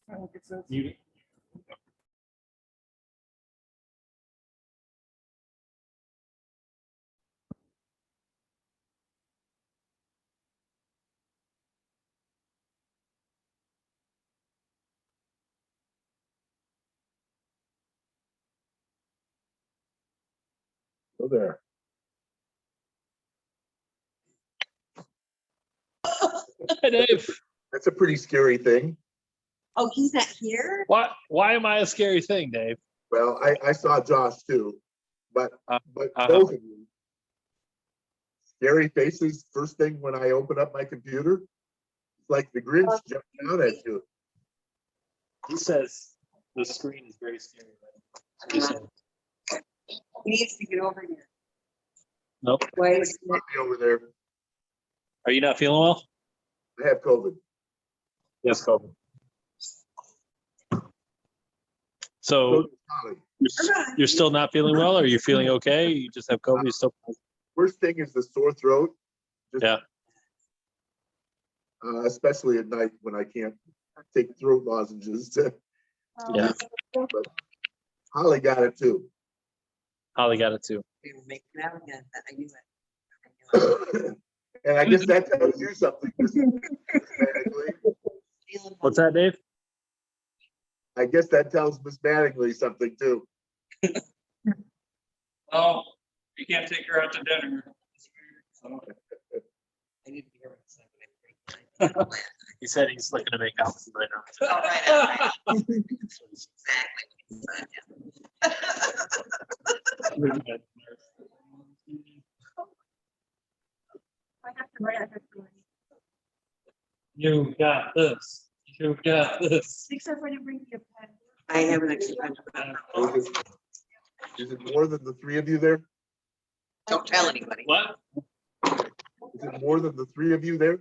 I think it says. You, Go there. Dave, That's a pretty scary thing. Oh, he's not here? why am I a scary thing, Dave? Well, I saw Josh too, but Uh-huh. both of you. Scary faces, first thing when I open up my computer, it's like the Grinch jumping out at you. He says the screen is very scary. Right? He said, He needs to get over here. nope. Why is Put me over there. Are you not feeling well? I have COVID. Yes, COVID. So Holly. you're still not feeling well, or are you feeling okay? You just have COVID. You still First thing is the sore throat. Just, Yeah. Especially at night when I can't take throat lozenges. Yeah. But Holly got it too. Holly got it too. we were making out again? I knew it. I knew it. And I guess that tells you something. Feeling What's that, Dave? I guess that tells Miss Mattingly something too. Oh, you can't take her out to dinner. So, I need to be here. He said he's looking to make out with you right now. All right, all right. Exactly. I have to write it. You got this. You got this. Except for you bring your pen. I have an extra pen. Is it more than the three of you there? Don't tell anybody. What? Is it more than the three of you there?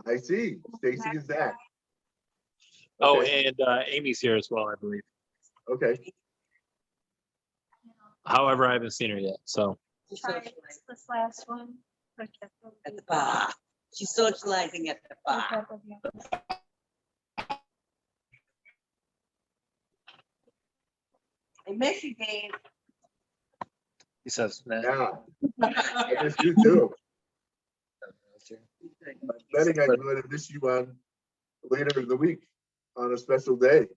I see. Stacy and Zach. Oh, Okay. and Amy's here as well, I believe. Okay. However, I haven't seen her yet. So Try this last one. At the bar. She's socializing at the bar. I miss you, Dave. he says, nah. Yeah. I miss you too. I'm betting I'm going to miss you on later in the week on a special day.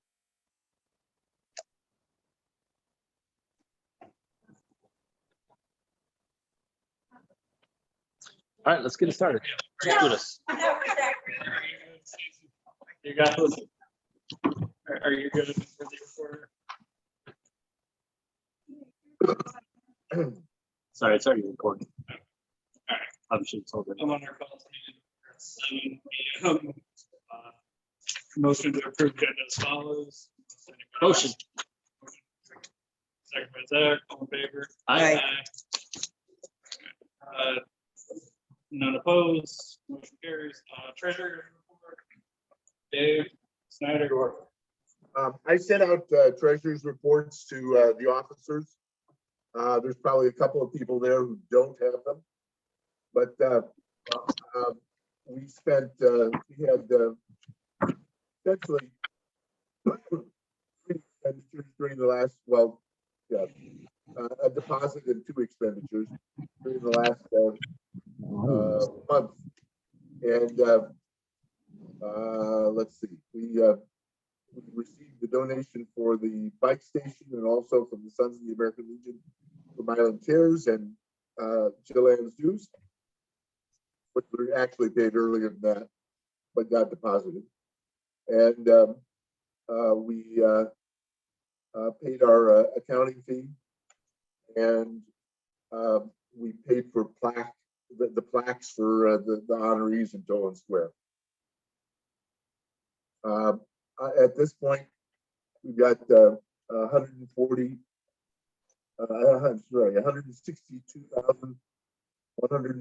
All right, let's get it started. Let's do this. You got this. Are you good for the recorder? Sorry, it's already recording. I'm sure it's already. I'm on our call at 7 p.m. Motion to approve agenda as follows. Motion. Second by Zach, all in favor? Aye. None opposed, motion carries. Treasurer report. Dave Snyder, go ahead. I sent out treasurer's reports to the officers. There's probably a couple of people there who don't have them. But we spent, we had essentially expenditures during the last, well, yeah, a deposit and two expenditures during the last month. And let's see, we received the donation for the bike station and also from the Sons of the American Legion for Milan chairs and Jillian's dues, which were actually paid earlier than that, but got deposited. And we paid our accounting fee, and we paid for the plaques for the honorees in Dolan Square. At this point, we've got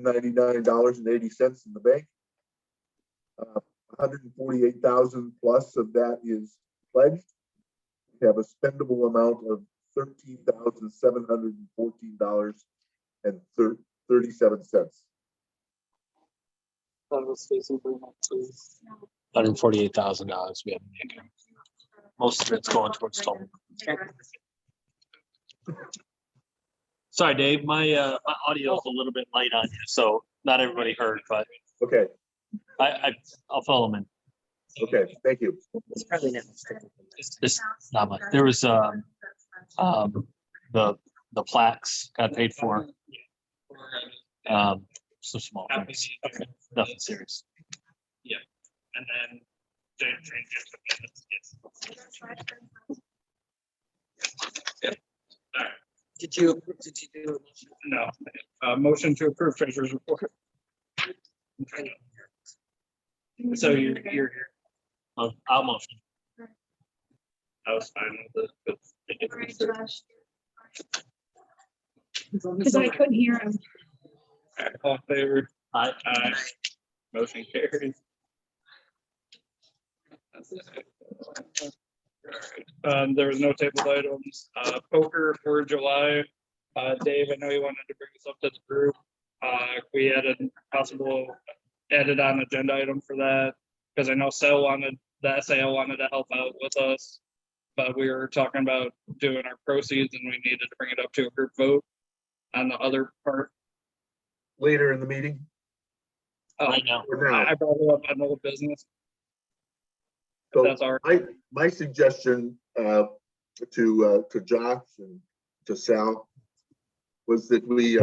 $162,199.80 in the bank. 148,000 plus of that is pledged. We have a spendable amount of $13,714.37. $148,000 we have in the account. Most of it's going towards toll. Sorry, Dave, my audio is a little bit light on you, so not everybody heard, but Okay, I'll follow them in. okay, thank you. It's probably not. It's not much. There was the plaques got paid for. Some small things. Okay, nothing serious. And then change it to minutes. Did you do a motion? No, motion to approve treasurer's report. So you're here. I'll motion. I was fine with it. Because I couldn't hear him. All in favor? Aye. Aye. Motion carries. There was no tabled items. Poker for July. Dave, I know you wanted to bring this up to the group. We had a possible added on agenda item for that, because I know SAL wanted to help out with us. But we were talking about doing our proceeds and we needed to bring it up to a group vote on the other part. Later in the meeting, Right now. or now? I brought it up on old business. So That's all right. my suggestion to Josh and to Sal was that we've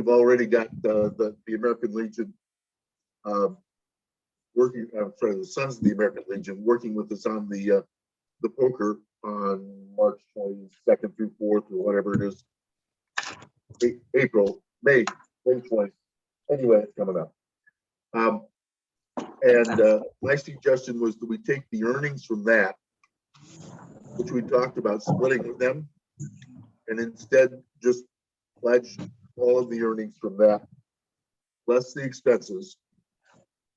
already got the American Legion working, the Sons of the American Legion working with us on the poker on March 22nd through 4th or whatever it is. May 20. Anyway, it's coming up. My suggestion was that we take the earnings from that, which we talked about splitting with them, and instead just pledge all of the earnings from that, less the expenses.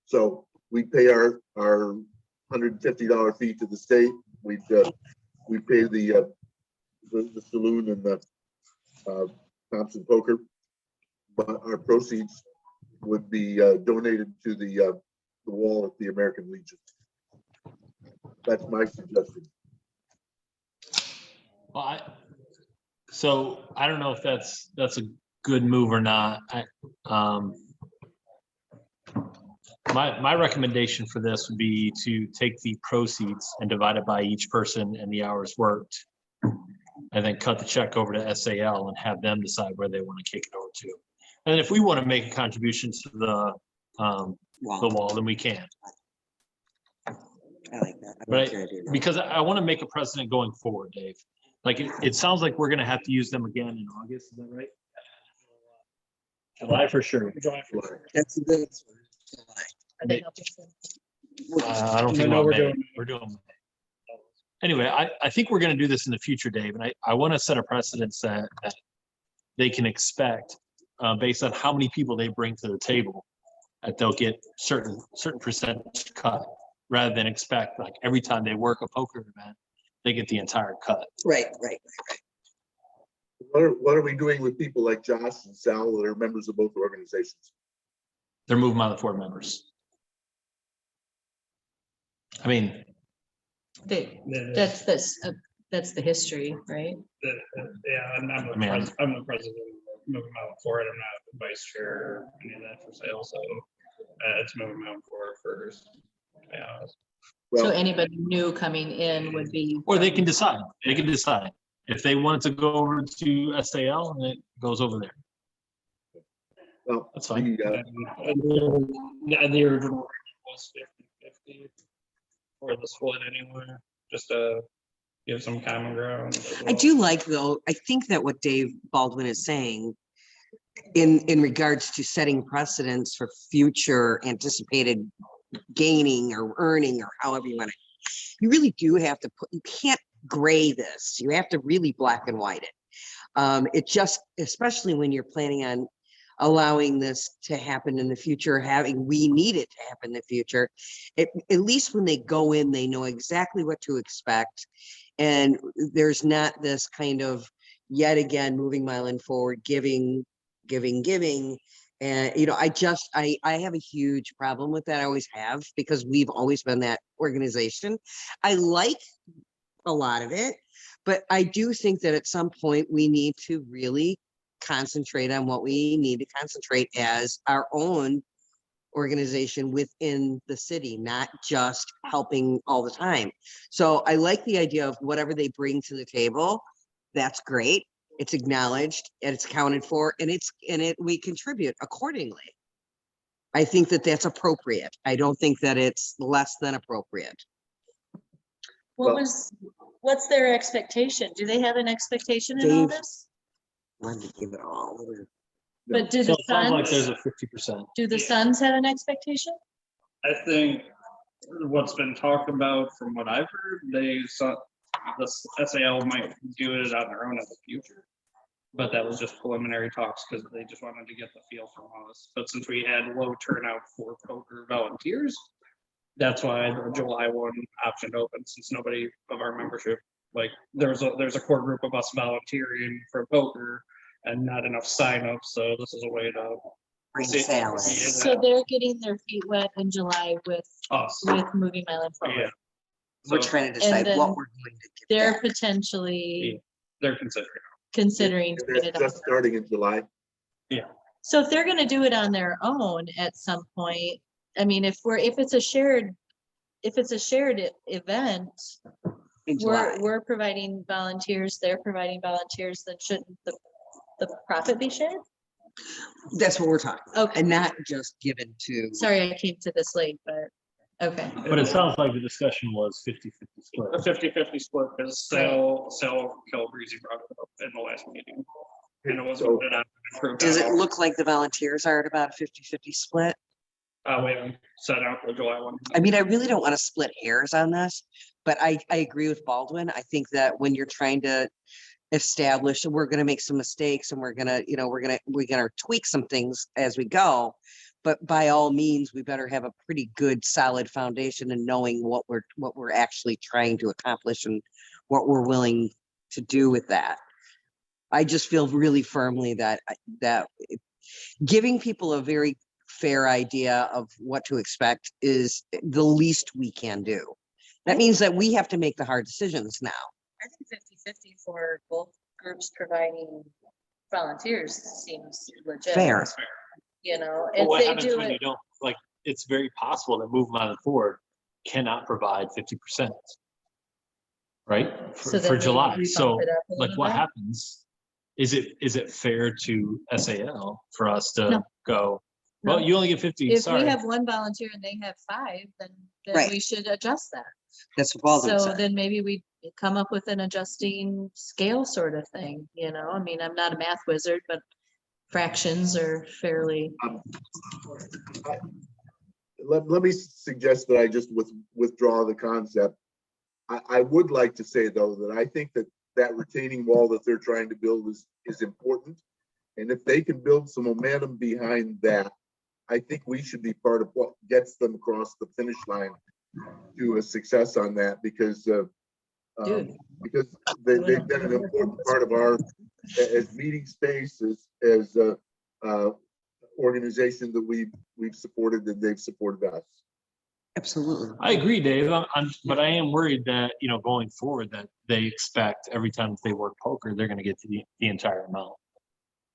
So we pay our $150 fee to the state. We pay the saloon and the Thompson Poker, but our proceeds would be donated to the wall at the American Legion. That's my suggestion. Well, so I don't know if that's a good move or not. My recommendation for this would be to take the proceeds and divide it by each person and the hours worked, and then cut the check over to SAL and have them decide where they want to kick it over to. And if we want to make a contribution to the wall, then we can. I like that. I Right. like your idea. Because I want to make a precedent going forward, Dave. Like it sounds like we're going to have to use them again in August. Is that right? July for sure. That's a good one. Are they helping? I don't think No, we're May. doing- We're doing May. Anyway, I think we're going to do this in the future, Dave, and I want to set a precedence that they can expect based on how many people they bring to the table, that they'll get certain percentage cut, rather than expect like every time they work a poker event, they get the entire cut. Right. What are we doing with people like Josh and Sal that are members of both organizations? They're moving on the board members. I mean, That's the history, right? Yeah, and I'm the president, moving mountain forward. I'm not the vice chair or any of that for sale, so it's moving mountain forward first. Yeah. So Well, anybody new coming in would be. or they can decide. They can decide if they want it to go over to SAL, and it goes over there. well, That's fine. And the original was 50-50 for the split anyway, just to give some common ground. as I well. do like, though, I think that what Dave Baldwin is saying in regards to setting precedents for future anticipated gaining or earning, or however you want to, you really do have to you can't gray this. You have to really black and white it. It just, especially when you're planning on allowing this to happen in the future, we need it to happen in the future. At least when they go in, they know exactly what to expect. And there's not this kind of, yet again, moving Milan forward, giving, And, you know, I have a huge problem with that. I always have, because we've always been that organization. I like a lot of it, but I do think that at some point we need to really concentrate on what we need to concentrate as our own organization within the city, not just helping all the time. So I like the idea of whatever they bring to the table. That's great. It's acknowledged and it's accounted for, and we contribute accordingly. I think that that's appropriate. I don't think that it's less than appropriate. Well- What's their expectation? Do they have an expectation in all Dave. this? Let me give it all. But do So the it sounds like there's Suns, a 50%. do the Suns have an expectation? I think what's been talked about from what I've heard, they saw the SAL might do it on their own in the future. But that was just preliminary talks because they just wanted to get the feel from us. But since we had low turnout for poker volunteers, that's why the July 1 option open, since nobody of our membership, like there's a core group of us volunteering for poker and not enough signups. So this is a way to Bring see- salad. yeah, So they're getting their feet wet in July with us. Moving Milan Yeah. forward. We're So trying to decide then what we're going to give They're back. potentially they're considering. considering. And doing that's it on just their own. starting in July. So if they're gonna do it on their own at some point, I mean, if it's a shared event, In July. we're providing volunteers, they're providing volunteers, then shouldn't the profit be shared? That's what we're talking, Okay, and not just given to. sorry, I came to this late, but, okay. But it sounds like the discussion was 50-50 split. A 50-50 split because Sal Calabrese brought it up in the last meeting. And it was So- voted on. approved Does on it look like the volunteers are at about a 50-50 split? We haven't set out the July 1. I mean, I really don't want to split hairs on this, but I agree with Baldwin. I think that when you're trying to establish, we're gonna make some mistakes and we're gonna tweak some things as we go. But by all means, we better have a pretty good, solid foundation in knowing what we're actually trying to accomplish and what we're willing to do with that. I just feel really firmly that giving people a very fair idea of what to expect is the least we can do. That means that we have to make the hard decisions now. I think 50-50 for both groups providing volunteers seems legit. Fair. You know, But if what they happens do when it, you don't, like, it's very possible that Move Milan Forward cannot provide 50%. Right? so For then maybe July. we So bump it up a like little what bit. happens? Is it fair to SAL for us to No. go, well, No. you only get 50, If we sorry. have one volunteer and they have 5, then Right. we should adjust that. That's what Baldwin So said. then maybe we come up with an adjusting scale sort of thing, you know, I mean, I'm not a math wizard, but fractions are fairly, Let me suggest that I just withdraw the concept. I would like to say, though, that I think that retaining wall that they're trying to build is important. And if they can build some momentum behind that, I think we should be part of what gets them across the finish line to a success on that, because Dude. because they've been an important part of our as meeting space, as organization that we've supported and they've supported us. Absolutely. I agree, Dave, but I am worried that, going forward, that they expect every time they work poker, they're gonna get to the entire amount.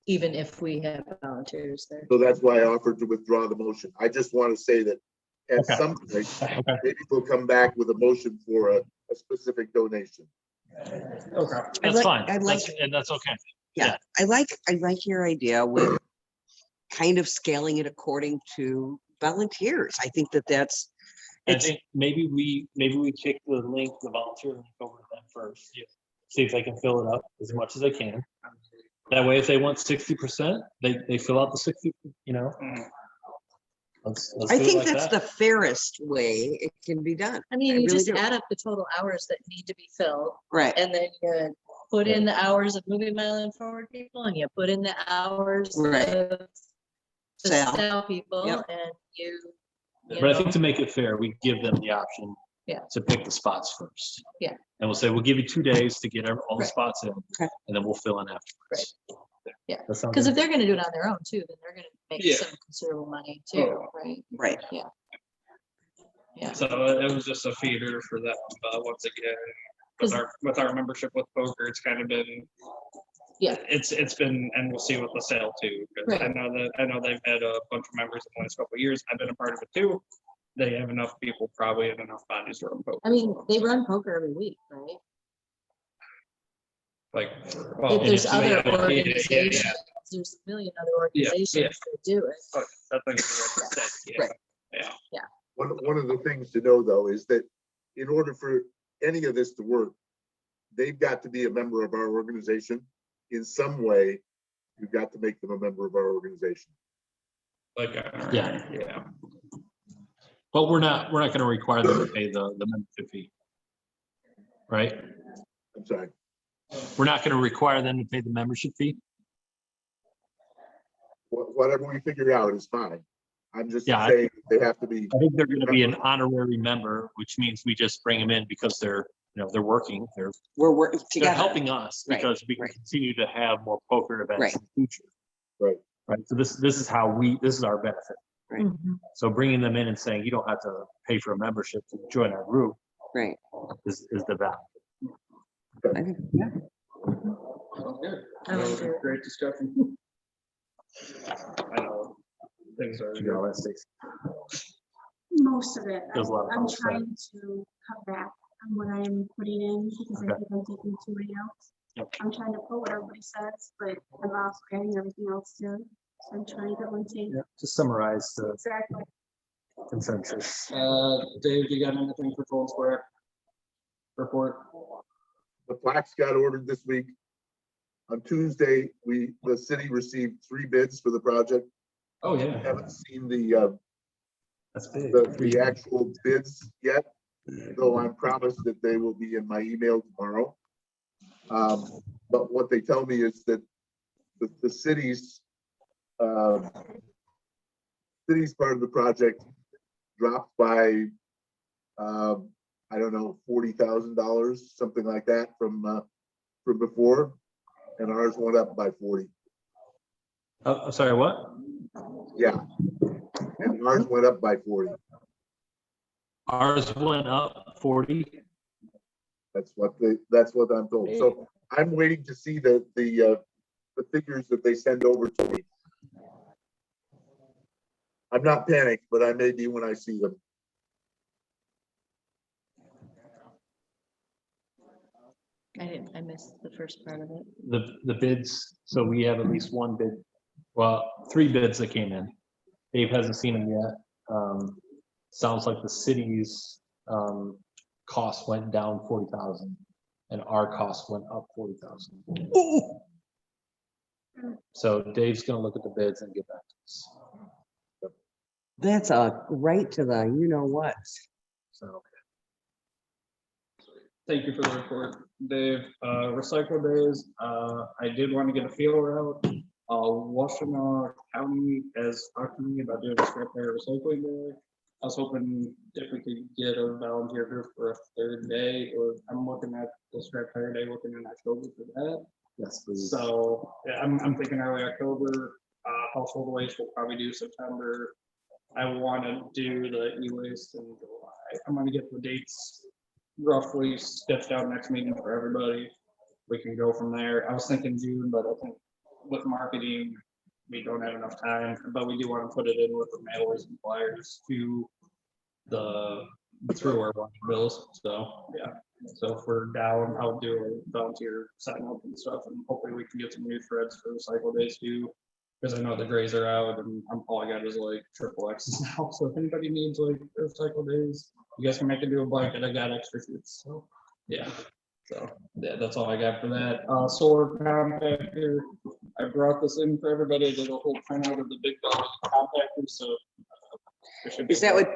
even if we have volunteers there. So that's why I offered to withdraw the motion. I just want to say that at Okay. some point, Okay. maybe we'll come back with a motion for a specific donation. That's fine. I like, And that's okay. I like your idea with kind of scaling it according to volunteers. I think that's, And I it's, think maybe we kick the volunteer link over to them first. See if they can fill it up as much as they can. That way, if they want 60%, they fill out the 60, Mm. Let's I do it think like that's that. the fairest way it can be done. I mean, I you really just do. add up the total hours that need to be filled, Right. and then you put in the hours of Moving Milan Forward people, and you put in the hours Right. of the Sal. sell people, Yep. and you But I think know, to make it fair, we give them the option Yeah. to pick the spots first. Yeah. And we'll say, we'll give you 2 days to get all the Right. spots in, Okay. and then we'll fill in afterwards. Yeah. That sound because good? if they're gonna do it on their own too, then they're gonna make Yeah. some considerable money too, Oh. right? Right. Yeah, So it was just a feeder for that, once again. With our membership with poker, it's kind of been. Yeah. It's been, and we'll see with the sale too, because I Right. know they've had a bunch of members in the last couple of years. I've been a part of it too. They have enough people probably and enough bodies to run poker. I mean, they run poker every week, right? Like, If there's other yeah, organizations, yeah. there's a million other Yeah, organizations yeah. that do it. Oh, that's like what I said, yeah. Right. Yeah. One of the things to know though is that in order for any of this to work, they've got to be a member of our organization in some way. You've got to make them a member of our organization. Like, yeah. But we're not gonna require them to pay the membership fee. Right? I'm sorry. We're not gonna require them to pay the membership fee. Whatever we figure out is fine. I'm just Yeah, saying they have to be. I think they're gonna be an honorary member, which means we just bring them in because they're working, We're working they're together. helping us Right, because we can right. continue to have more poker events Right. in the future. Right. Right, so this is this is our benefit. Right. Mhm. So bringing them in and saying, you don't have to pay for a membership to join our group Right. is the value. I think, yeah. Sounds good. I like it. Great discussion. I know things are. You know, that's Stacy. Most of it. There's a lot of I'm policy. trying to cut back on what I'm putting in because I Okay. think I'm taking too many notes. Yep. I'm trying to put what everybody says, but I'm also adding everything else too. So I'm trying to take. Yeah, to summarize the Exactly. consensus. Dave, you got anything for Cold Square? Report? The plaques got ordered this week. On Tuesday, the city received 3 bids for the project. Oh, I yeah. haven't seen the That's big. actual bids yet, though I'm promised that they will be in my email tomorrow. But what they tell me is that the city's part of the project dropped by, I don't know, $40,000, something like that from before, and ours went up by 40. I'm sorry, what? Yeah. And ours went up by 40. Ours went up 40. That's what I'm told. So I'm waiting to see the figures that they send over to me. I'm not panicked, but I may be when I see them. I missed the first part of it. The bids, so we have at least one bid, well, 3 bids that came in. Dave hasn't seen them yet. Sounds like the city's cost went down 40,000 and our cost went up 40,000. So Dave's gonna look at the bids and get back to us. That's right to the, you know what? So, Thank you for the report, Dave. Recycle days, I did want to get a feeler out. Washtenaw County has talked to me about doing a scrap metal recycling day. I was hoping if we could get a volunteer group for a 3rd day, or I'm looking at the scrap tire day, looking in October for that. yes, please. So, yeah, I'm thinking early October, household waste will probably do September. I want to do the e-waste in July. I'm gonna get the dates roughly sketched out next meeting for everybody. We can go from there. I was thinking June, but I think with marketing, we don't have enough time, but we do want to put it in with the mailers and flyers to through our bills. So, yeah. So if we're down, I'll do a volunteer sign up and stuff, and hopefully we can get some new threads for recycle days too. Because I know the grays are out, and all I got is like triple X's now. So if anybody needs like recycle days, you guys can make it do a blanket. I got extra sheets. So, yeah. So, yeah, that's all I got for that. Solar compactor. I brought this in for everybody. I did a whole printout of the big compactor. So, there should be- Is that what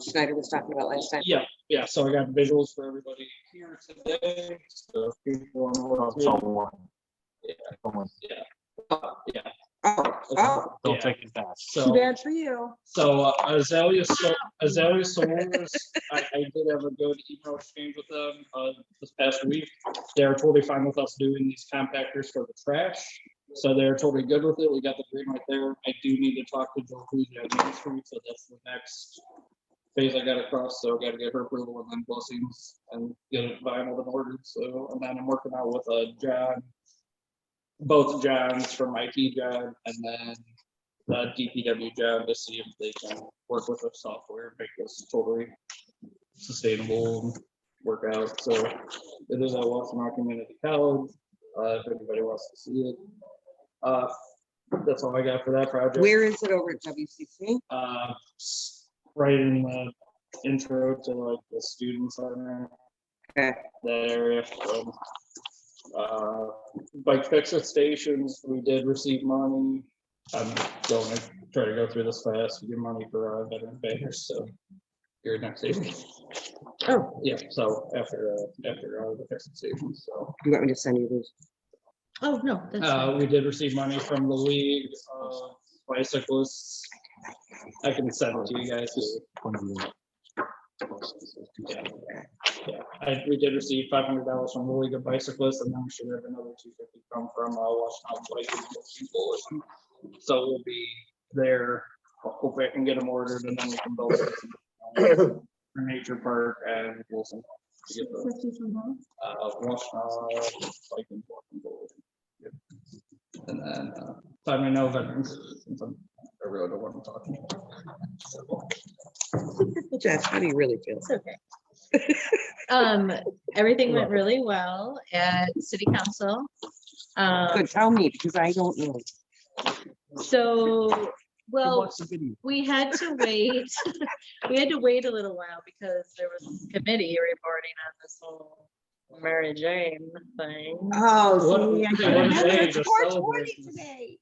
Schneider was talking about last time? Yeah. So I got visuals for everybody here today. So if people want to look It's at all it, one. yeah. Oh, Don't Yeah. take it fast. So. too bad for you. So Azalea Solar's, I did have a good email exchange with them this past week. They are totally fine with us doing these compactors for the trash. So they're totally good with it. We got the green right there. I do need to talk to Joe Huja on Main Street, so that's the next phase I gotta cross. So I gotta get her approval and then blessings and get it vinyl and ordered. So, and then I'm working out with John, both Johns from IT John and then the DPW John to see if they can work with the software, make this totally sustainable and work out. So it is at Washtenaw Community College. If anybody wants to see it. That's all I got for that project. Where is it over at WCC? Right in the intro to like the student center. Okay. That area. Bike fix it stations, we did receive money. I'm going to try to go through this fast, we get money for our veteran payers, so. Here next evening. Oh, Yeah, so after the fix it stations, so. you want me to send you these? Oh, no, that's fine. We did receive money from the league of bicyclists. I can send it to you guys. Yeah, we did receive $500 from the league of bicyclists, and then we should have another 250 come from Washtenaw Biking Coalition. So we'll be there. Hopefully I can get them ordered, and then we can build for Nature Park and Wilson. To get the 50 from both. Washtenaw Biking Coalition. Yep. And then let me know veterans, since I really don't want to talk about. Jess, how do you really feel? It's okay. Everything went really well at city council. Good, tell me, because I don't know. So, well, Watch the video. we had to wait, we had to wait a little while because there was a committee reporting on this whole Mary Jane thing. Oh, What- see, I what can't remember. day It's to 420 celebrate? today.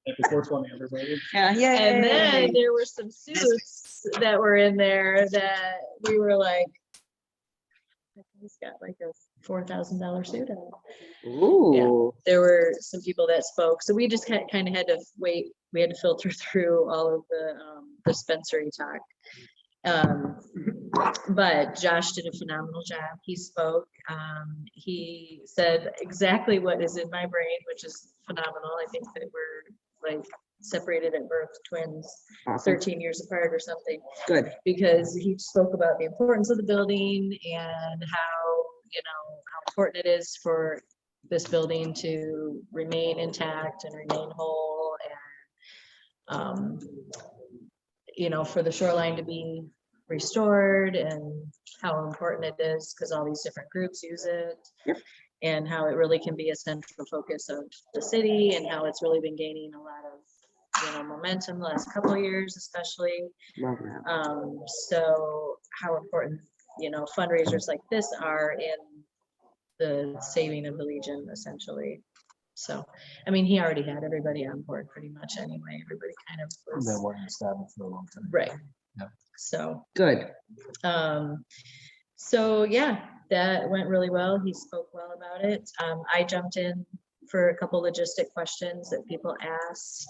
Happy 420, everybody. Yeah, And then yay. there were some suits that were in there that we were like, he's got like a $4,000 suit on. Ooh, There were some people that spoke, so we just kind of had to wait. We had to filter through all of the dispensary talk. But Josh did a phenomenal job. He spoke. He said exactly what is in my brain, which is phenomenal. I think that we're like separated at birth, twins, awesome. 13 years apart or something. Good. Because he spoke about the importance of the building and how, how important it is for this building to remain intact and remain whole, and for the shoreline to be restored, and how important it is because all these different groups use it. Yep. And how it really can be a central focus of the city, and how it's really been gaining a lot of momentum the last couple of years, especially. Love that. So how important, fundraisers like this are in the saving of the Legion, essentially. So, I mean, he already had everybody on board pretty much anyway. Everybody kind of Been was, wanting to stab it for a long time. right. Yeah. So, Good. so yeah, that went really well. He spoke well about it. I jumped in for a couple logistic questions that people asked.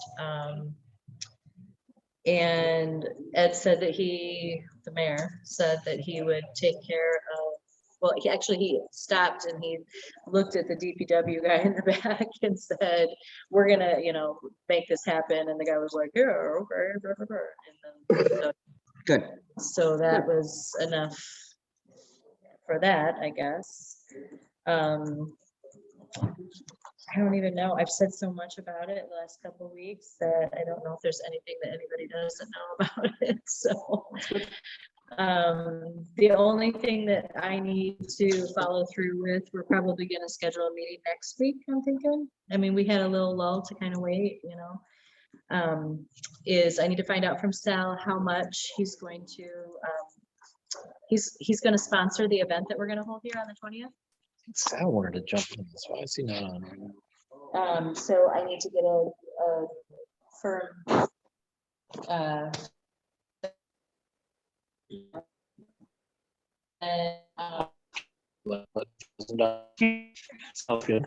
And Ed said that the mayor said that he would take care of, well, he stopped and he looked at the DPW guy in the back and said, we're gonna, make this happen. And the guy was like, yeah, okay. And then, Good. so that was enough for that, I guess. I don't even know. I've said so much about it the last couple of weeks that I don't know if there's anything that anybody doesn't know about it. So the only thing that I need to follow through with, we're probably going to schedule a meeting next week, I'm thinking. I mean, we had a little lull to kind of wait, is I need to find out from Sal how much he's going to, he's going to sponsor the event that we're going to hold here on the 20th. Sal wanted to jump in this. Why is he not on right now? So I need to get a firm and Sounds good.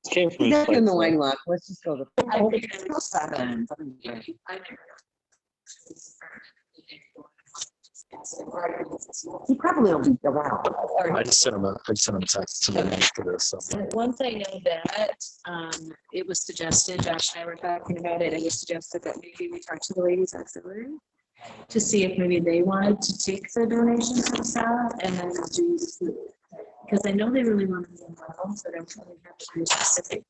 Came from his Back in place, the so- line walk. Let's just go to. He probably will be around. I just sent him a text to for this. So. Once I know that, it was suggested, Josh and I were talking about it, it was suggested that maybe we talk to the ladies auxiliary to see if maybe they wanted to take the donations from Sarah and then do the food. Because I know they really want to be involved, so I don't really have to be specific.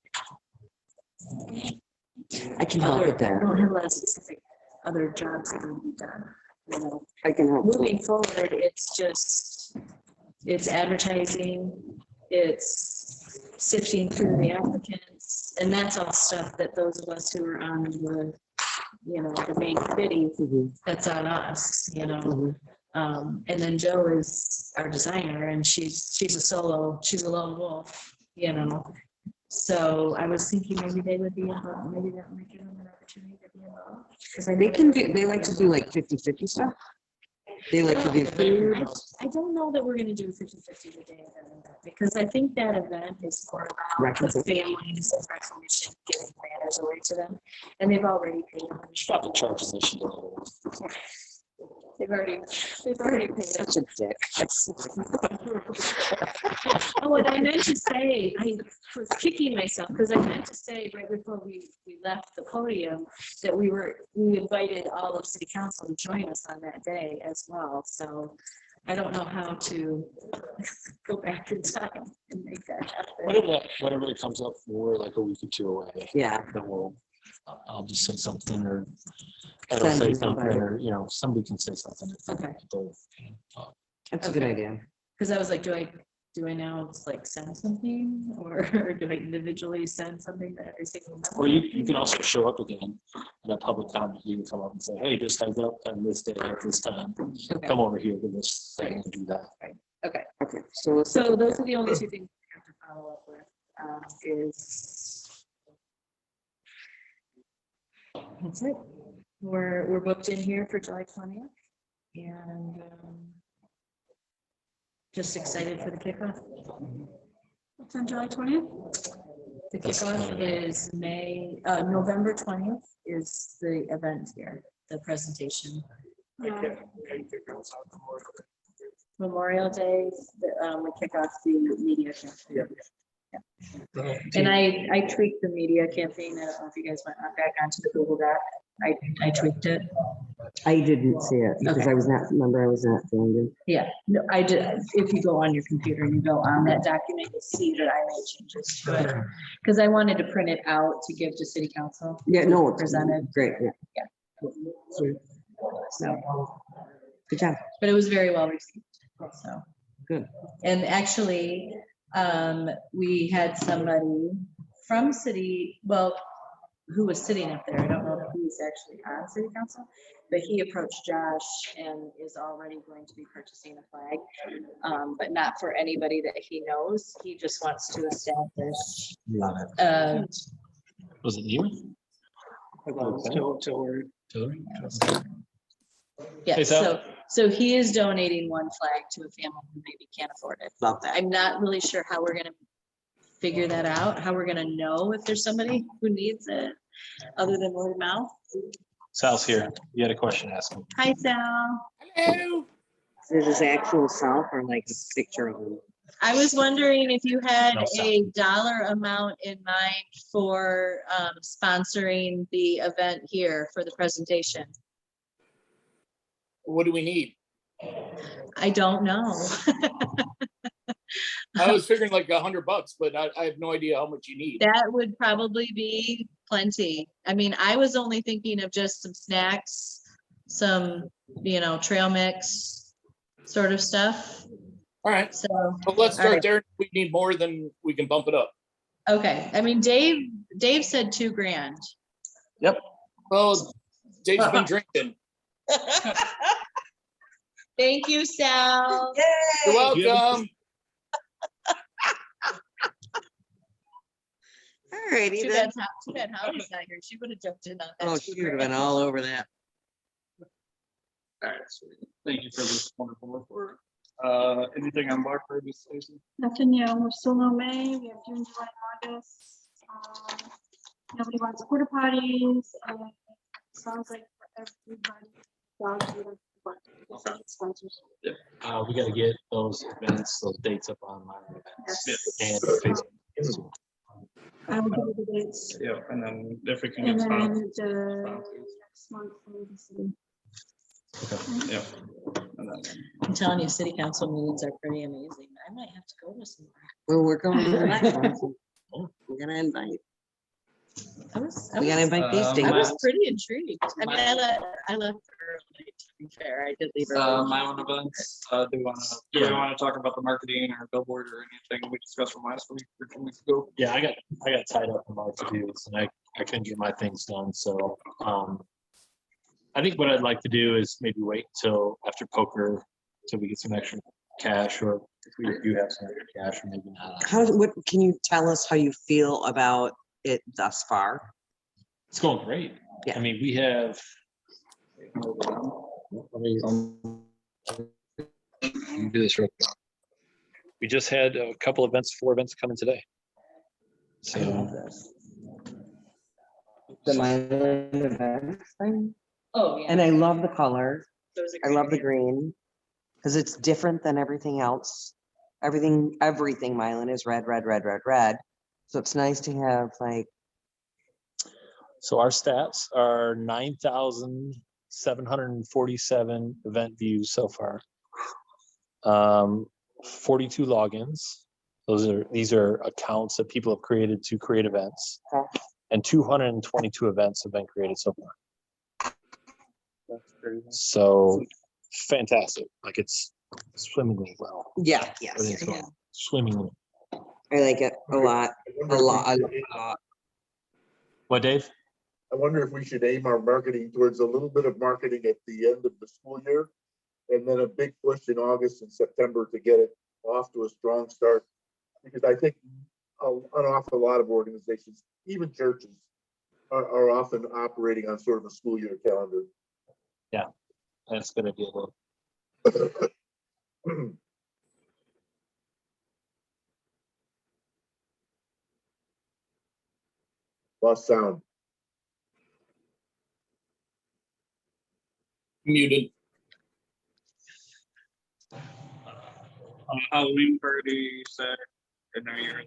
I can help with I that. don't have a lot of specific other jobs that would be done, you know. I can help. Moving forward, it's just, it's advertising, it's sifting through the applicants, and that's all stuff that those of us who are on the, you know, the main committee, Mhm, that's on us, you know. mhm. And then Joe is our designer, and she's a solo, she's a lone wolf, you know. So I was thinking maybe they would be involved, maybe that might give them an opportunity to be involved. Because I know They can do, they like to do like 50-50 stuff. They like to do food. I don't know that we're gonna do 50-50 today, because I think that event is more about the Recognition. families and recognition, giving banners away to them, and they've already paid. Stop the charge position. They've already paid. Such a dick. Oh, and I meant to say, I was kicking myself because I meant to say right before we left the podium that we invited all of city council to join us on that day as well. So I don't know how to go back in time and make that happen. Whatever it comes up for like a week or two away, Yeah. then I'll just say something or I'll Send say you something somebody. or, you know, somebody can say something. Okay. That's a good idea. Because I was like, do I now just like send something or do I individually send something to every single member? Or you can also show up again in a public comment. You can come up and say, hey, just heads up on this day at this time. Okay. Come over here to this thing and do that. Okay. Okay, so let's. So those are the only two things we have to follow up with, is. That's it. We're booked in here for July 20th and just excited for the kickoff. What's on July 20th? The kickoff is November 20th is the event here, the presentation. Yeah. Memorial Day, we kick off the media campaign. Yeah. And I tweaked the media campaign. I don't know if you guys went back onto the Google Doc. I tweaked it. I didn't see it because Okay. I was not filmed in. Yeah, no, I did. If you go on your computer and you go on that document, you'll see that I made changes to it. Because I wanted to print it out to give to city council. Yeah, no, it's Presented. great. Yeah. So, Good job. but it was very well received, so. Good. And actually, we had somebody from city, well, who was sitting up there. I don't know if he's actually on city council, but he approached Josh and is already going to be purchasing a flag, but not for anybody that he knows. He just wants to establish. Love it. Was it you? Yeah, Hey, Sal. so he is donating one flag to a family who maybe can't afford it. Love that. I'm not really sure how we're gonna figure that out, how we're gonna know if there's somebody who needs it, other than word of mouth. Sal's here. You had a question to ask him. Hi, Sal. Hello. Is it his actual self or like a picture of him? I was wondering if you had No, Sal. a dollar amount in mind for sponsoring the event here for the presentation. What do we need? I don't know. I was figuring like $100, but I have no idea how much you need. That would probably be plenty. I mean, I was only thinking of just some snacks, some, trail mix sort of stuff. All right, So, but let's All right. start there. If we need more, then we can bump it up. okay. I mean, Dave said $2,000. Well, Dave's been drinking. Thank you, Sal. You're welcome. All righty Too then. bad Holly's not here. She would have jumped in on that. Oh, she would have been all over that. All right, sweet. Thank you for this wonderful report. Anything on Blackbird, Stacy? Nothing new. We're still no May. We have June, July, and August. Nobody wants porta potties. Sounds like for everybody. Dogs, we don't want Sponsors. We gotta get those events, those dates up on my events and Facebook. I will give you the dates. Yeah, and then if we can And get then sponsors. the next month for the city. Yeah. And then- I'm telling you, city council meetings are pretty amazing. I might have to go to some. Well, we're going to the next one. We're gonna invite, we gotta invite these Um, days. I was pretty intrigued. I mean, I left early, to be fair. I did leave early. My own events, do we wanna talk about the marketing or billboard or anything we discussed from last week or 2 weeks ago? Yeah, I got tied up in my to-dos and I couldn't get my things done, so, I think what I'd like to do is maybe wait till after poker, till we get some extra cash, or if we do have some extra cash, or maybe not. How, what, can you tell us how you feel about it thus far? It's going great. Yeah. I mean, we have. Let me do this real quick. We just had a couple events, 4 events coming today. I love So, this. The Milan event thing, Oh, yeah. and I love the color. Those are I love the great. green, because it's different than everything else. Everything Milan is red, red, red, red, red. So it's nice to have like, so our stats are 9,747 event views so far. 42 logins. These are accounts that people have created to create events. Okay. And 222 events have been created so far. That's pretty. So fantastic. Like it's swimmingly well. yeah, yes, Everything's yeah. going swimmingly. I like it a lot, a lot, a lot. What, Dave? I wonder if we should aim our marketing towards a little bit of marketing at the end of the school year. And then a big push in August and September to get it off to a strong start. Because I think an awful lot of organizations, even churches, are often operating on sort of a school year calendar. That's gonna be a little. Lost sound. Muted. Halloween party, Saturday, I know you're.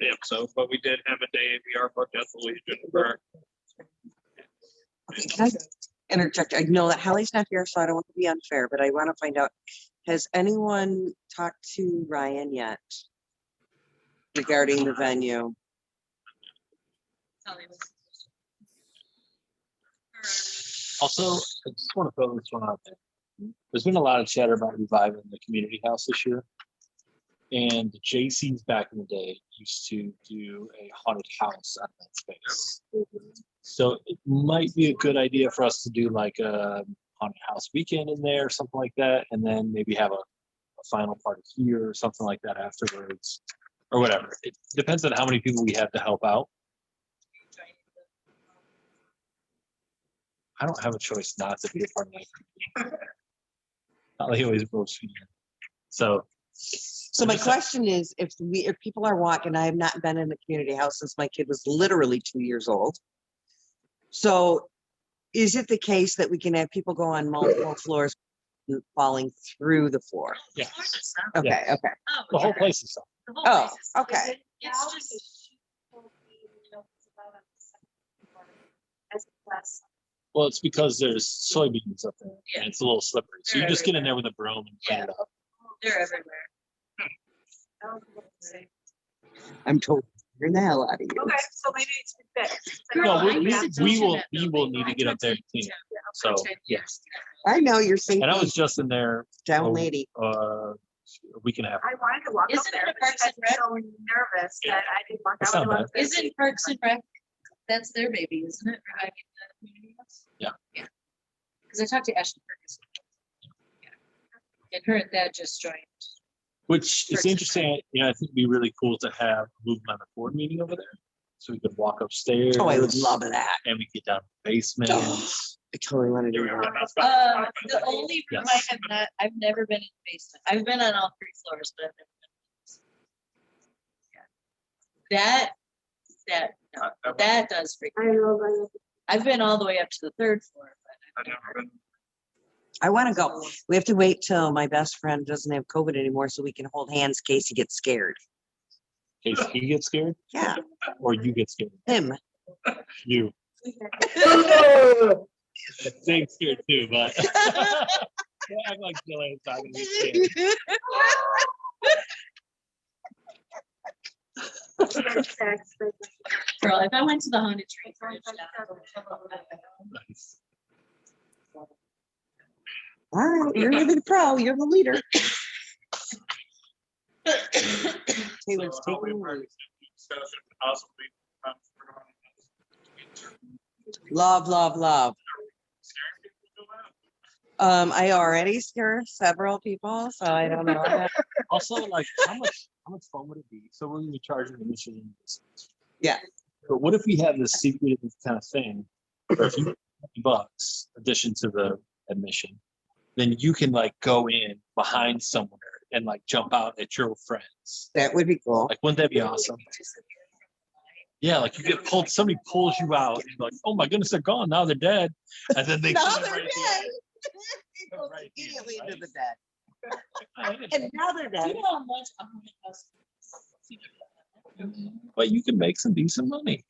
Yeah, so, but we did have a day, we are booked at the Legion for. Can I interject? I know that Hallie's not here, so I don't want to be unfair, but I want to find out, has anyone talked to Ryan yet regarding the venue? Also, I just want to throw this one out there. There's been a lot of chatter about reviving the community house this year. And the JCs back in the day used to do a haunted house on that space. So it might be a good idea for us to do like a haunted house weekend in there or something like that. And then maybe have a final party here or something like that afterwards or whatever. It depends on how many people we have to help out. I don't have a choice not to be a part of that. He always votes for you. So So my question is, if people are walking, I have not been in the community house since my kid was literally 2 years old. So is it the case that we can have people go on multiple floors falling through the floor? yeah, Okay, Yeah. okay. the whole place is up. Oh, okay. It's just. As a class. Well, it's because there's soybeans up there and it's a little slippery. So you just get in there with a broom and clean it up. They're everywhere. I'm told you're the hell out of you. Okay, so maybe it's fixed. No, we Yeah. will need to get up there and clean it. So, yes. I know you're saying And I was just in there down lady. a week and a half. I wanted to walk up Isn't it there, a but Parks I and was Rec? so nervous that I didn't walk It's out. not bad. Isn't Parks and Rec, that's their baby, isn't it? Reviving the community house? Yeah. Yeah. Because I talked to Ashley Ferguson. Yeah. And her and dad just joined. Which Parks is and interesting. I think it'd be really cool to have a movement on the board meeting over there. So we could walk upstairs. Oh, I would love that. And we get down to the basement. I totally want to do that. The only room I Yes. have not, I've never been in the basement. I've been on all 3 floors, but I've never been in the basement. Yeah. That does freak I me out. know, but I've been all the way up to the 3rd floor, but I've never been. I want to go. We have to wait till my best friend doesn't have COVID anymore so we can hold hands in case he gets scared. In case he gets scared Yeah, or you get scared. him. You. Dave's scared too, but. Don't act like Jillian's not gonna be scared. Girl, if I went to the haunted tree. Nice. All right, you're the pro, you're the leader. Taylor's So how we taking the were lead. discussion possibly. Love, love, love. Scaring people to do that? I already scared several people, so I don't know. Also, like, how much fun would it be? So we're gonna be charging admission. Yeah. But what if we have this secret kind of thing? For a few bucks addition to the admission, then you can like go in behind somewhere and like jump out at your friends. That would be cool. Like, wouldn't that be awesome? Yeah, like you get pulled, somebody pulls you out, and you're like, oh my goodness, they're gone. Now they're dead. And then they Now come they're right at the dead. end. It goes Right, immediately right. into the dead. Right. And now they're dead. But you can make some decent money.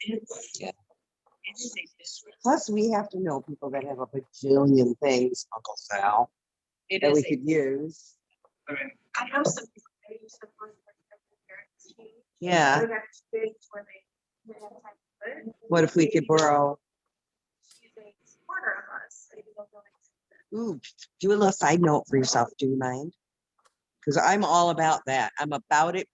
Plus, we have to know people that have a bajillion things, Uncle Sal, that we could use. I mean, I know some people that use the first one for their parents' tea. Yeah. They have big where they have time to put it. What if we could borrow? She's a supporter of us. So you don't know Ooh, do a little side note for yourself. Do you mind? Because I'm all about that. I'm about it.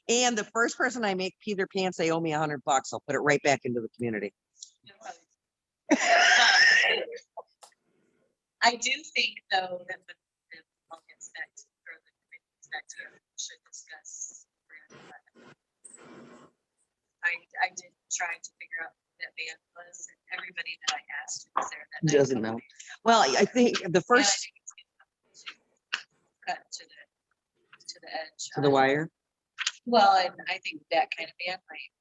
And the first person I make pee their pants, they owe me $100. I'll put it right back into the community. I do think though that the all gets back to, or the committee gets back together, we should discuss. I did try to figure out who that band was, and everybody that I asked who was there that night Doesn't know. Well, I think the And I first think it's gonna cut to the edge. to the wire. Well, and I think that kind of band might.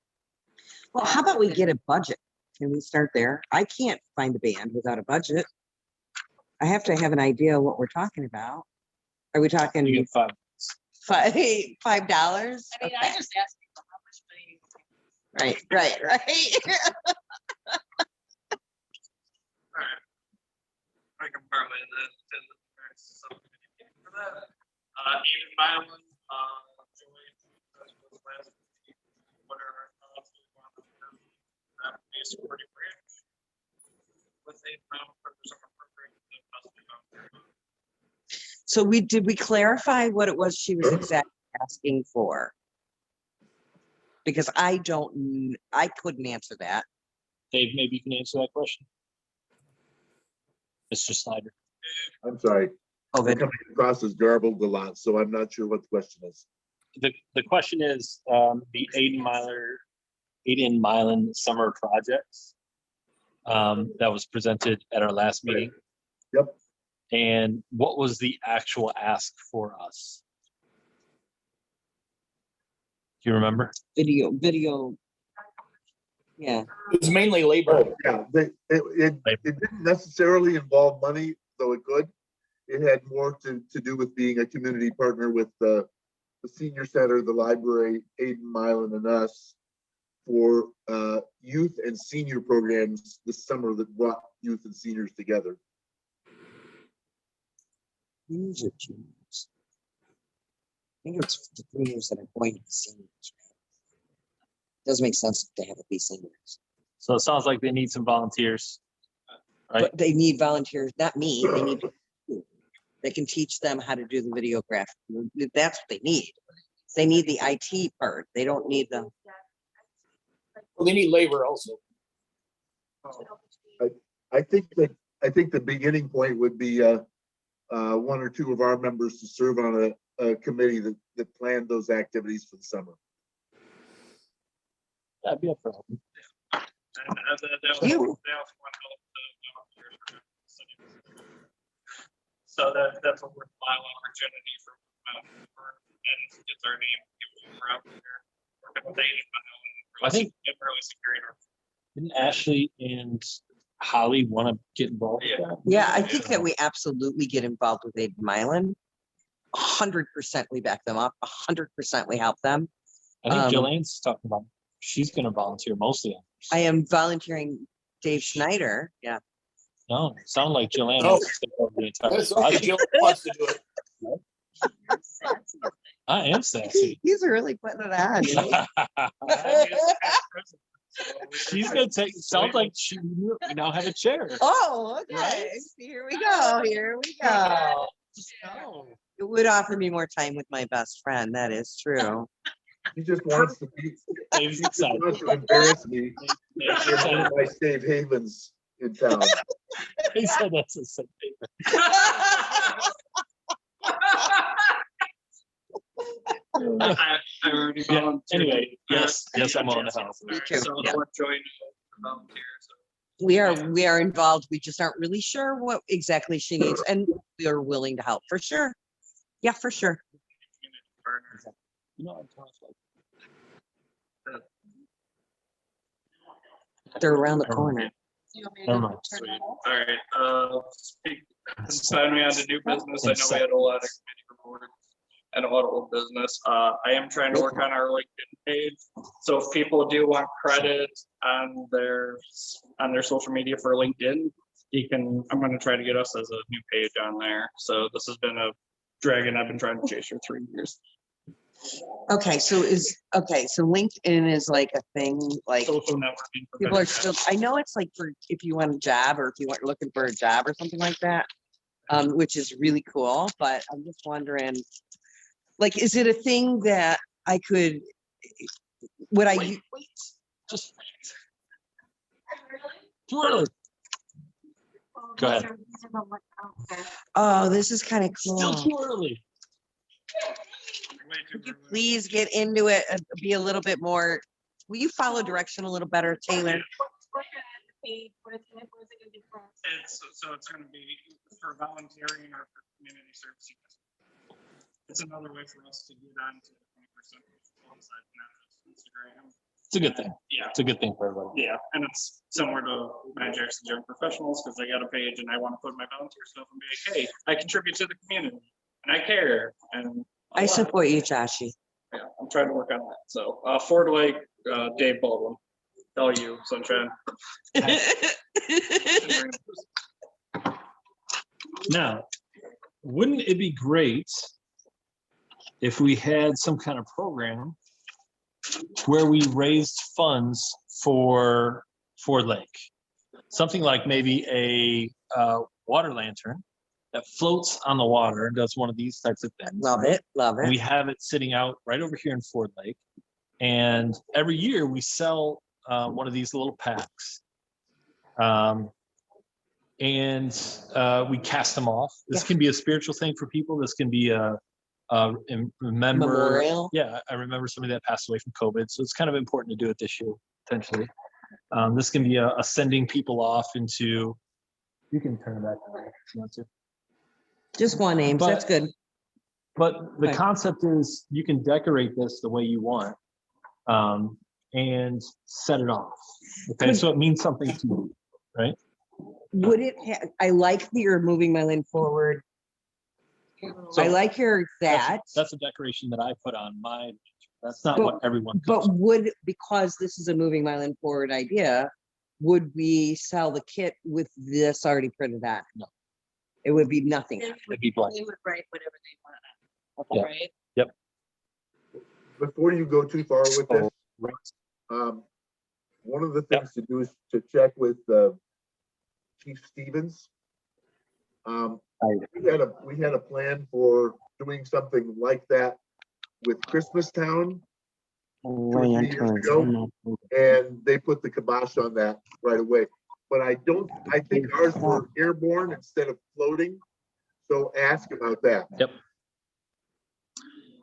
Well, how about we get a budget? Can we start there? I can't find a band without a budget. I have to have an idea what we're talking about. Are we You talking get $5. $5? I mean, I just asked people how much money. Right. I can parlay that to the parents. For that, even Milan, Joey, was last week. What are our thoughts on that piece of pretty branch? With a pound for some appropriate. So did we clarify what it was she was exactly asking for? Because I couldn't answer that. Dave, maybe you can answer that question. Mr. Snyder. I'm sorry. COVID. Coming across as garbled a lot, so I'm not sure what the question is. The question is the Aiden Milan summer projects that was presented at our last meeting. Yep. And what was the actual ask for us? Do you remember? Video. Yeah. It's mainly labor. Oh, yeah, it didn't necessarily involve money, though it could. It had more to do with being a community partner with the senior center, the library, Aiden Milan, and us for youth and senior programs this summer that brought youth and seniors together. These are juniors. I think it's the juniors that are going to be seniors. Doesn't make sense to have it be seniors. So it sounds like they need some volunteers. Right. But they need volunteers, not me. They need people that can teach them how to do the videograph. That's what they need. They need the IT part. They don't need the. Well, they need labor also. I think the beginning point would be one or two of our members to serve on a committee that planned those activities for the summer. That'd be a problem. And they also You. want help to so that's a worthwhile opportunity for and gets our name around here. Working with Aiden, I think- really securing our. Didn't Ashley and Holly want to get involved? with that? Yeah, I think that we absolutely get involved with Aid Milan. 100% we back them up, 100% we help them. I think Um, Jillian's talking about, she's gonna volunteer mostly. I am volunteering Dave Schneider, yeah. No, sound like Jillian No. wants to take over the entire That's okay, project. Jill wants to do it. I am sassy. He's really putting it on. She's gonna take, sounds like we now have a chair. Oh, okay, Right? here we go, here we go. It would offer me more time with my best friend, that is true. He just wants to be, Dave's he just excited. wants to embarrass me in one of my safe havens in town. He said that's a safe haven. I already Yeah, volunteered. anyway, yes, I'm willing to help. Me too, So yeah. I'll join volunteers. We are involved, we just aren't really sure what exactly she needs, and we are willing to help, for sure. Yeah, for sure. You know, I'm talking like- They're around the corner. You want me to Never go mind. turn Sweet. it off? All right, sign me on to new business. I know we had a lot of committee reports and a lot of old business. I am trying to work on our LinkedIn page. So if people do want credit on their social media for LinkedIn, I'm gonna try to get us as a new page on there. So this has been a dragon I've been trying to chase for 3 years. Okay, so LinkedIn is like a thing, like Social networking. people are still, I know it's like for if you want a job or if you weren't looking for a job or something like that, which is really cool, but I'm just wondering, like, is it a thing that I could, would I, Wait, just too early. Oh, Go ahead. these are the ones out there. oh, this is kind of Still cool. too early. Could you please get into it and be a little bit more, will you follow direction a little better, Taylor? What kind of page, what is it gonna be for us? It's gonna be for volunteering or for community service. It's another way for us to get on to 20% alongside Instagram. It's a good thing. Yeah. It's a good thing for everybody. Yeah, and it's similar to my Jackson Young Professionals because I got a page and I want to put my volunteer stuff and be like, hey, I contribute to the community and I care and I support you, Joshy. yeah, I'm trying to work on that. So Ford Lake, Dave Baldwin, tell you, Sunshine. Now, wouldn't it be great if we had some kind of program where we raised funds for Ford Lake? Something like maybe a water lantern that floats on the water and does one of these types of things. Love it, love We it. have it sitting out right over here in Ford Lake. And every year we sell one of these little packs. And we cast them off. This Yeah. can be a spiritual thing for people. This can be a remember. Memorial. Yeah, I remember somebody that passed away from COVID. So it's kind of important to do it this year, potentially. This can be a sending people off into, you can turn it back on if you want to. Just one name, that's good. But the Okay. concept is you can decorate this the way you want and set it off. Okay, so it means something to you, right? Would it, I like that you're moving my lane forward. So I like your that, That's a decoration that I put on my, that's not But- what everyone. but comes with. would, because this is a moving my lane forward idea, would we sell the kit with this already printed on? No. It would be nothing. They It'd be blank. They would write whatever they Yeah. want, right? Before you go too far with this, Right. one of the things to do is to check with Chief Stevens. We had a plan for doing something like that with Christmastown, Lanterns. and they put the kibosh on that right away. But I think ours were airborne instead of floating. So ask about that.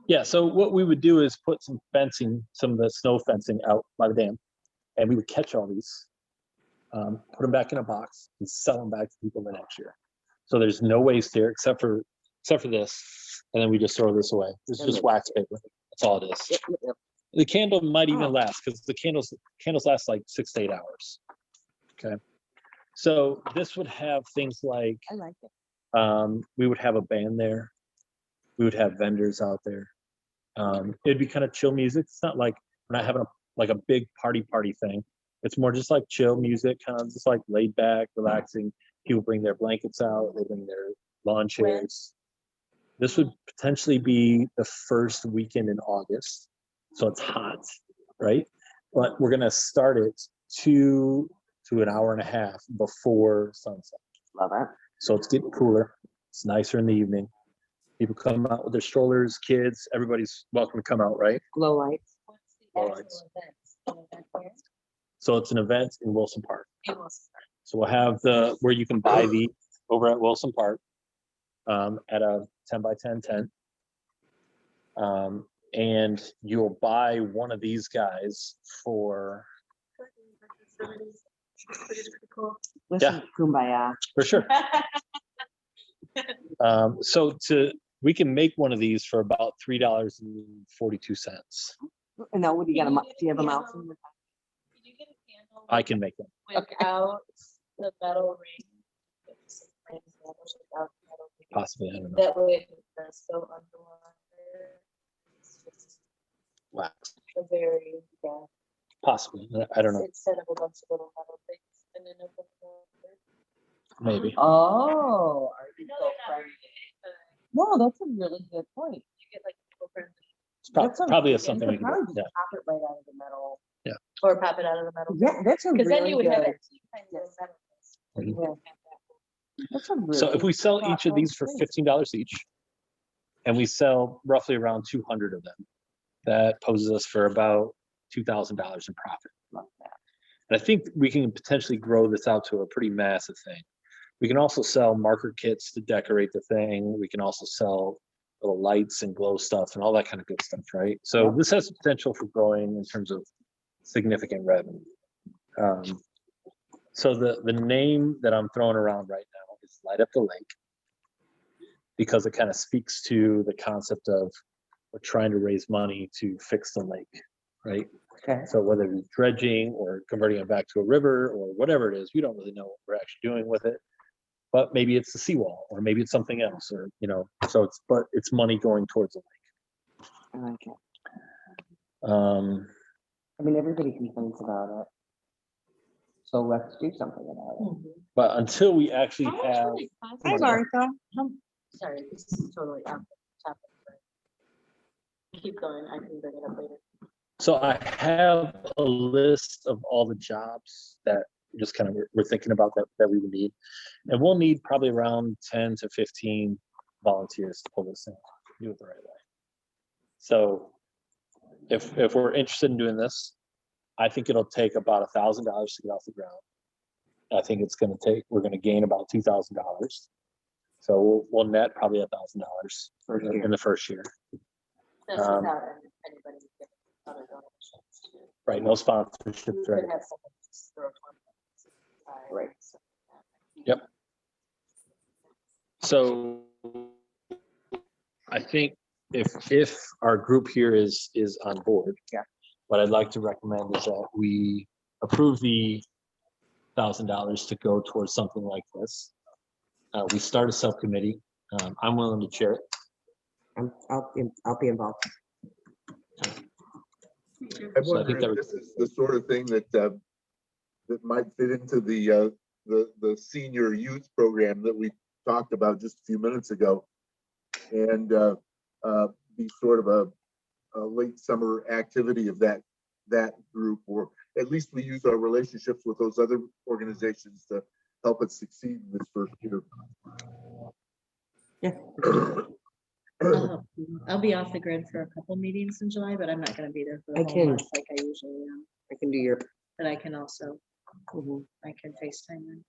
Yeah, so what we would do is put some fencing, some of the snow fencing out by the dam, and we would catch all these, put them back in a box and sell them back to people the next year. So there's no waste here except for this, and then we just throw this away. This is just wax paper. That's all it is. The candle might even last because the candles last like 6 to 8 hours. Okay, So this would have things like, I like it. we would have a band there. We would have vendors out there. It'd be kind of chill music. It's not like we're not having like a big party thing. It's more just like chill music, kind of just like laid back, relaxing. People bring their blankets out, they bring their lawn chairs. This would potentially be the first weekend in August. So it's hot, right? But we're gonna start it 2 to an hour and a half before sunset. Love it. So it's getting cooler. It's nicer in the evening. People come out with their strollers, kids, everybody's welcome to come out, right? Glow lights. What's the All actual right. event? An event here? So it's an event in Wilson Park. It was. So we'll have where you can buy the over at Wilson Park at a 10 by 10 tent. And you'll buy one of these guys for Listen, kumbaya. for sure. We can make one of these for about $3.42. And now, what do you got? Do you have a mouse? in your- Did you get a candle? I can make them. Without the metal ring? With some frames and others without the metal ring? Possibly, I don't know. That way it's so underwater. It's just Wax. a very, yeah. Possibly. I don't know. Instead of a bunch of little metal things and then open the. Maybe. Oh, are I you know so they're not funny? very big, but No, that's a really good point. you get like people friendly. It's That's a- probably you something could we can do. probably Yeah. just pop it right out of the metal. Or pop it out of the metal. Yeah, that's a Because then really you would have good. it two kinds of metal. Mhm. Yeah. That's a really. So if we sell each of thoughtful these for thing. $15 each, and we sell roughly around 200 of them, that poses us for about $2,000 in profit. Love that. And I think we can potentially grow this out to a pretty massive thing. We can also sell marker kits to decorate the thing. We can also sell little lights and glow stuff and all that kind of good stuff, right? So this has potential for growing in terms of significant revenue. So the name that I'm throwing around right now is Light Up the Lake, because it kind of speaks to the concept of we're trying to raise money to fix the lake, right? Okay. So whether it's dredging or converting it back to a river or whatever it is, we don't really know what we're actually doing with it. But maybe it's the seawall, or maybe it's something else, or so it's money going towards the lake. I like it. Um, I mean, everybody complains about it. So let's do something about it. but until we actually How much have, would it cost Hi, us? Martha. Sorry, this is totally off the topic. but Keep going, I can bring it up later. so I have a list of all the jobs that just kind of we're thinking about that we would need, and we'll need probably around 10 to 15 volunteers to pull this thing, do it the right way. So if we're interested in doing this, I think it'll take about $1,000 to get off the ground. I think we're going to gain about $2,000. So we'll net probably $1,000 in the first year. That's Um, without anybody giving other donations. too. Right, no sponsorships, You right? could have someone just throw 20 bucks aside, Right. stuff like that. Yep. So I think if our group here is on board, Yeah. what I'd like to recommend is that we approve the $1,000 to go towards something like this. We start a subcommittee. I'm willing to chair it. I'll be involved. I So I wonder think that if would- this is the sort of thing that might fit into the senior youth program that we talked about just a few minutes ago. And be sort of a late summer activity of that group, or at least we use our relationships with those other organizations to help it succeed in this first year. Yeah. I'll be off the grid for a couple meetings in July, but I'm not gonna be there for I the whole can- month like I usually am. I can do your. But I can also, Mhm. I can FaceTime them.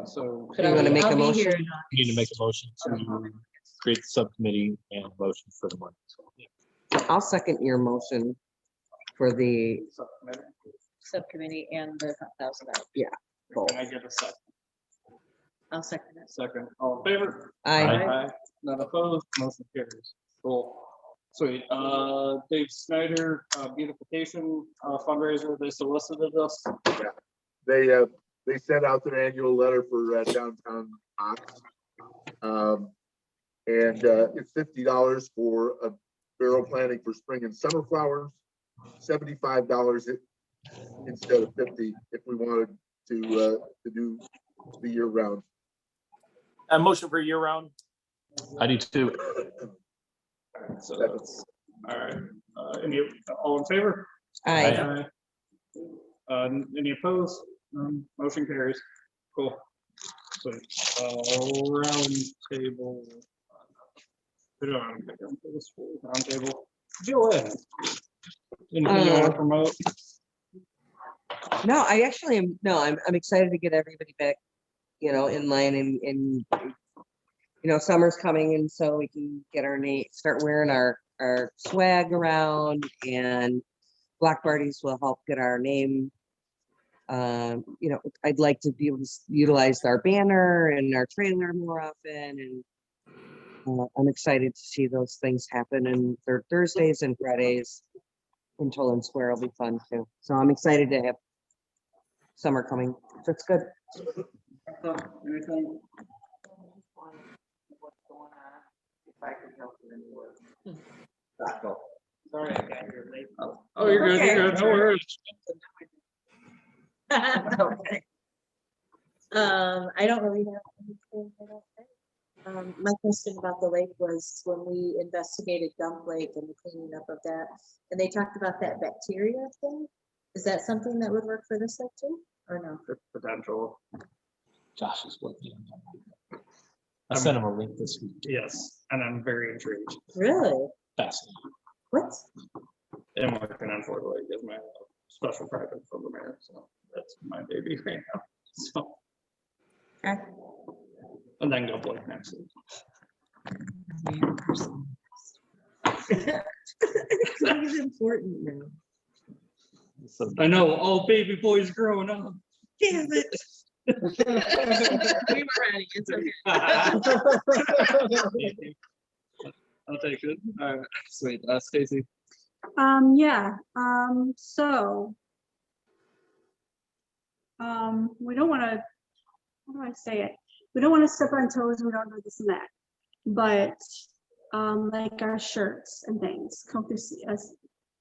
So But you wanna make a I'll be motion? here in we need to make a motion to create the subcommittee and motion for the money. I'll second your motion for the. subcommittee and the $1,000. Both. Can I get a second? I'll second it. Second, all in favor? I None opposed, motion carries. Cool. Sweet. Dave Snyder, beautification fundraiser, they solicited us. They sent out their annual letter for downtown Ox. And it's $50 for a barrel planting for spring and summer flowers, $75 instead of 50 if we wanted to do the year round. A motion for year round. I do too. So that's, all right. All in favor? I, Any opposed? Motion carries. Cool. So, round table. We don't have to pick them for this round table. Jill, anything you want to promote? no, I actually am, no, I'm excited to get everybody back, in line and summer's coming and so we can get our name, start wearing our swag around, and block parties will help get our name. I'd like to be able to utilize our banner and our trailer more often, and I'm excited to see those things happen. And Thursdays and Fridays in Toland Square will be fun too. So I'm excited to have summer coming. So it's good. Anything? Sorry, I got here late. Oh, you're good. You're good. No worries. Okay. I don't really have anything. I don't think. My question about the lake was when we investigated Dump Lake and the cleaning up of that, and they talked about that bacteria thing. Is that something that would work for this lake too, or no? Potential. Josh is working on that. I sent him a link this week. Yes, and I'm very intrigued. Really? Fascinating. What? And working on Fort Lake is my special project for the mayor, so that's my baby right now. So. Okay. And then go Blake next week. It's important now. So I know, all baby boys growing up. Damn it. We were ready. It's okay. I'll take it. All right, sweet. Stacy. Yeah, so. We don't wanna, how do I say it? We don't wanna step on toes, we don't do this and that. But, like our shirts and things, come through us,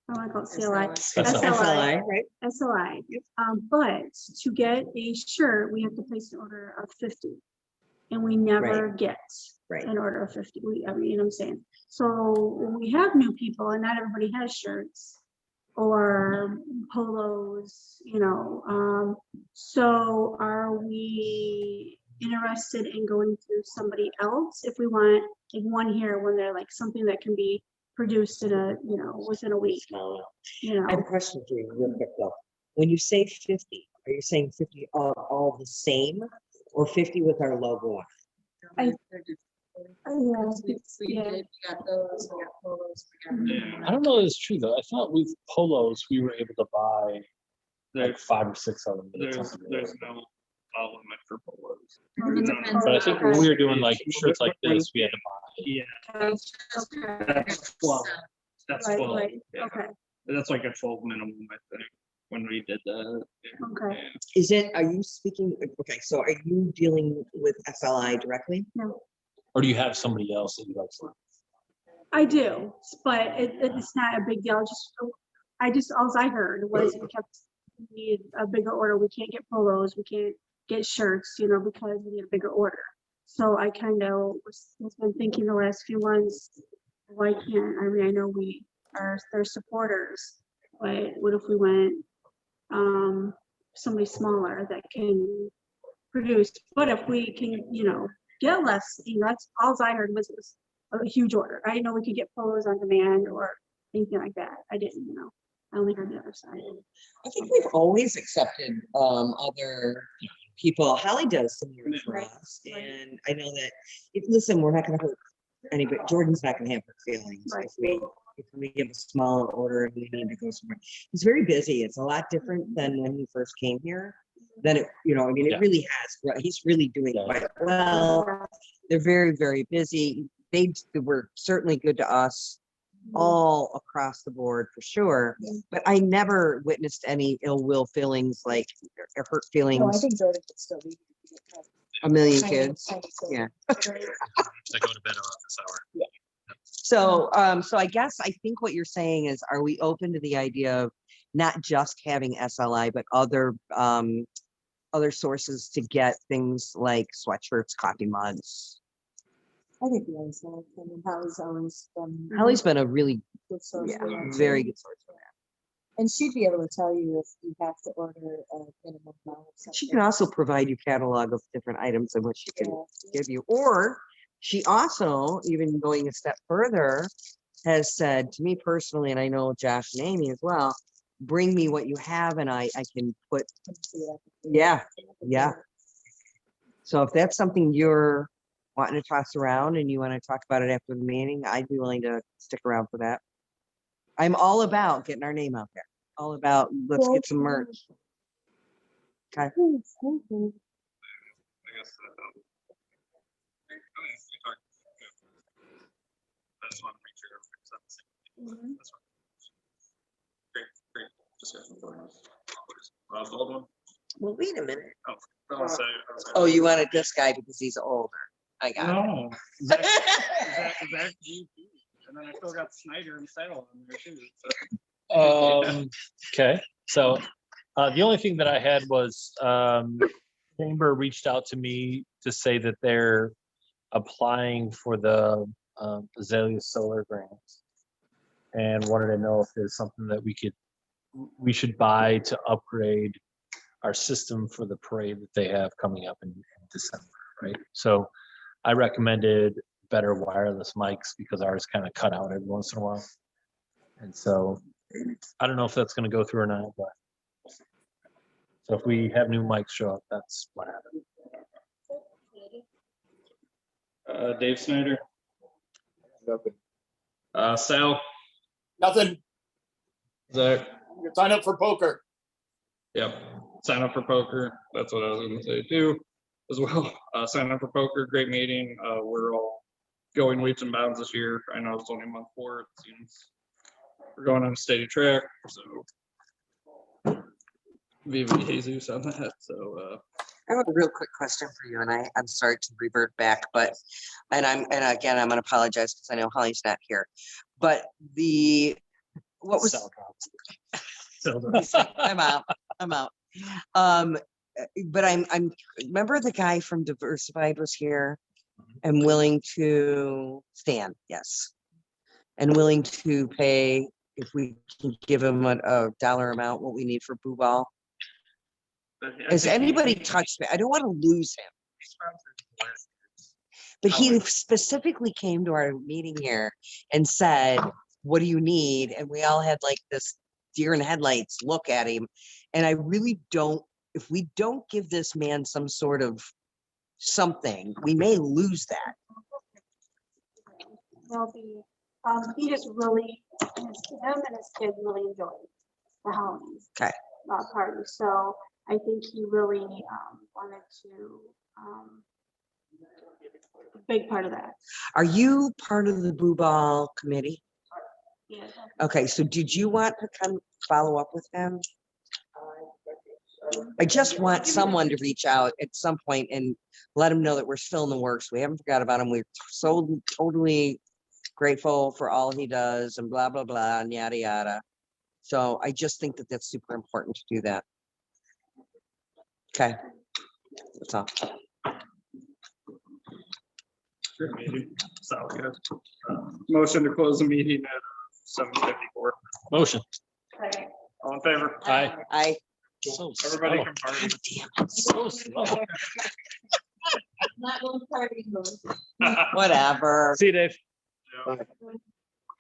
I wanna call it CLI. SLI, right? SLI. But to get a shirt, we have to place an order of 50. And we never get Right. an order of 50. You know what I'm saying? So when we have new people and not everybody has shirts or polos, so are we interested in going through somebody else if we want like one here when they're like something that can be produced in a, within a week, I have a question for you real quick though. When you say 50, are you saying 50 all the same or 50 with our logo on it? We got those, we got polos, we got. I don't know if it's true though. I thought with polos, we were able to buy like 5 or 6 of them. at a There's time. no limit for polos. It depends But I on think the when we were person. doing like shirts like this, we had to buy. Yeah, that's 12. That's Right, 12. right, Yeah. okay, That's like a 12 minimum, I think, when we did that. Yeah. okay. Yeah. Are you speaking, okay, so are you dealing with SLI directly? Or do you have somebody else that you like? I do, but it's not a big deal. All I heard was we need a bigger order. We can't get polos, we can't get shirts, because we need a bigger order. So I kind of was been thinking the last few months, why can't, I know we are their supporters, but what if we went somebody smaller that can produce, but if we can, get less, that's all I heard was a huge order. I didn't know we could get polos on demand or anything like that. I didn't, I only heard the other side. I think we've always accepted other people. Holly does some work for us. And I know that, listen, we're not going to hurt anybody. Jordan's not going to have her feelings if we give a small order and we need to go somewhere. He's very busy. It's a lot different than when he first came here. Then it really has. He's really doing quite well. They're very, very busy. They were certainly good to us. all across the board for sure. But I never witnessed any ill will feelings like or hurt No, I feelings. think Jordan could still be. A million Tiny- kids. tiny children. Yeah. I go to bed around this hour. So, so I guess I think what you're saying is, are we open to the idea of not just having SLI, but other sources to get things like sweatshirts, coffee mugs? I think we always like him, and Holly's always Holly's been a really, good source yeah, for that. very good source for that. And she'd be able to tell you if you have to order a minimum amount of something. She can also provide you catalog of different items in which she can Yeah. give you, or she also, even going a step further, has said to me personally, and I know Josh and Amy as well, bring me what you have and I can put, yeah, yeah. So if that's something you're wanting to toss around and you want to talk about it after the meeting, I'd be willing to stick around for that. I'm all about getting our name out there. All about, let's get some merch. Okay. I guess. I just want to make sure everything's on the same. That's fine. Great. Discussion going on. Baldwin? Well, wait a minute. Oh, I was saying- Oh, you wanted this guy because he's older. I got it. No. Zach GP. And then I still got Snyder and Saddle on there too. So. Okay, so the only thing that I had was Chamber reached out to me to say that they're applying for the Azalea Solar grants and wanted to know if there's something that we should buy to upgrade our system for the parade that they have coming up in December, right? So I recommended better wireless mics because ours kind of cut out every once in a while. And so I don't know if that's going to go through or not, but so if we have new mics show up, that's what happened. Dave Snyder. Nothing. Sal. Nothing. Zach. You can sign up for poker. Yep. Sign up for poker. That's what I was gonna say too, as well. Sign up for poker. Great meeting. We're all going leaps and bounds this year. I know it's only month 4. It seems we're going on a steady track. So Viva Jesus on that. So I have a real quick question for you, and I'm sorry to revert back, but, and again, I'm gonna apologize because I know Holly's not here. But what was, Cell drops. I'm out. But I'm, remember the guy from Diversified was here and willing to stand, yes. And willing to pay if we can give him a dollar amount, what we need for Boo Ball. Has anybody touched me? I don't want to lose him. But he specifically came to our meeting here and said, what do you need? And we all had like this deer in headlights look at him. And I really don't, if we don't give this man some sort of something, we may lose that. They'll be, he just really, him and his kids really enjoyed the Halloween. Okay. Party, so I think he really wanted to, a big part of that. Are you part of the Boo Ball committee? Yeah. Okay, so did you want to come follow up with him? I just want someone to reach out at some point and let him know that we're still in the works. We haven't forgot about him. We're so totally grateful for all he does and blah, blah, blah, and yada, yada. So I just think that that's super important to do that. Okay. That's all. great meeting. So good. Motion to close the meeting at 7:54. Motion. All in favor? Aye. So Everybody slow. can party. God damn it. So slow. Not one party mode. Whatever. See you, Dave. Yeah. Bye.